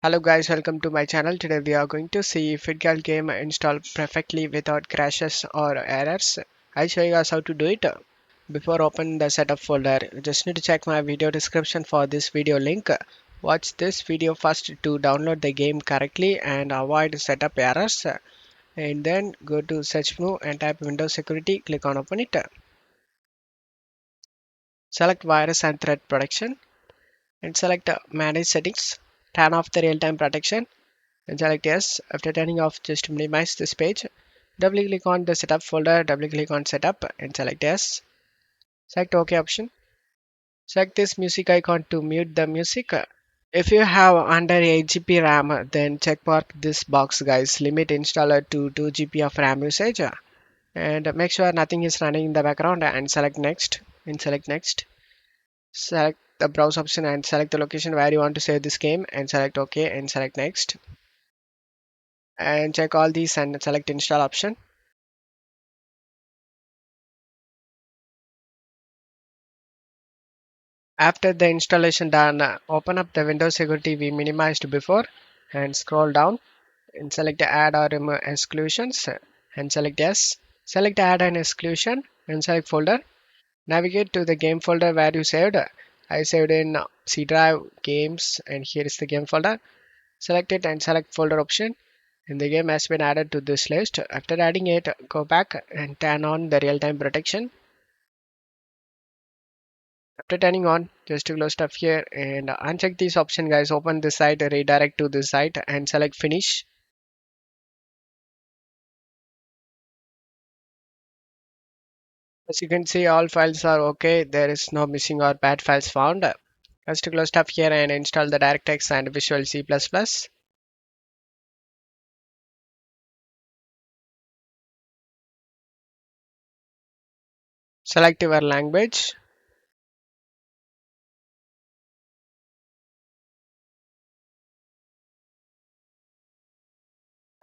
Hello guys, welcome to my channel. Today we are going to see if FitGirl game install perfectly without crashes or errors. I'll show you guys how to do it. Before open the setup folder, you just need to check my video description for this video link. Watch this video first to download the game correctly and avoid setup errors. And then go to search menu and type Windows Security, click on open it. Select virus and threat protection and select manage settings. Turn off the real-time protection and select yes. After turning off, just minimize this page. Double click on the setup folder, double click on setup and select yes. Select OK option. Select this music icon to mute the music. If you have under 8 GB RAM, then check mark this box guys. Limit installer to 2 GB of RAM usage and make sure nothing is running in the background and select next and select next. Select the browse option and select the location where you want to save this game and select OK and select next. And check all these and select install option. After the installation done, open up the Windows security we minimized before and scroll down and select add or remove exclusions and select yes. Select add an exclusion and select folder. Navigate to the game folder where you saved. I saved in C drive games and here is the game folder. Select it and select folder option and the game has been added to this list. After adding it, go back and turn on the real-time protection. After turning on, just to close stuff here and uncheck this option guys. Open this site, redirect to this site and select finish. As you can see, all files are okay. There is no missing or bad files found. Just to close stuff here and install the DirectX and Visual C++. Select your language.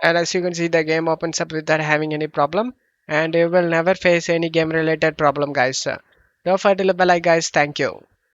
And as you can see, the game opens up without having any problem. And you will never face any game related problem guys. Don't forget to leave a like guys. Thank you.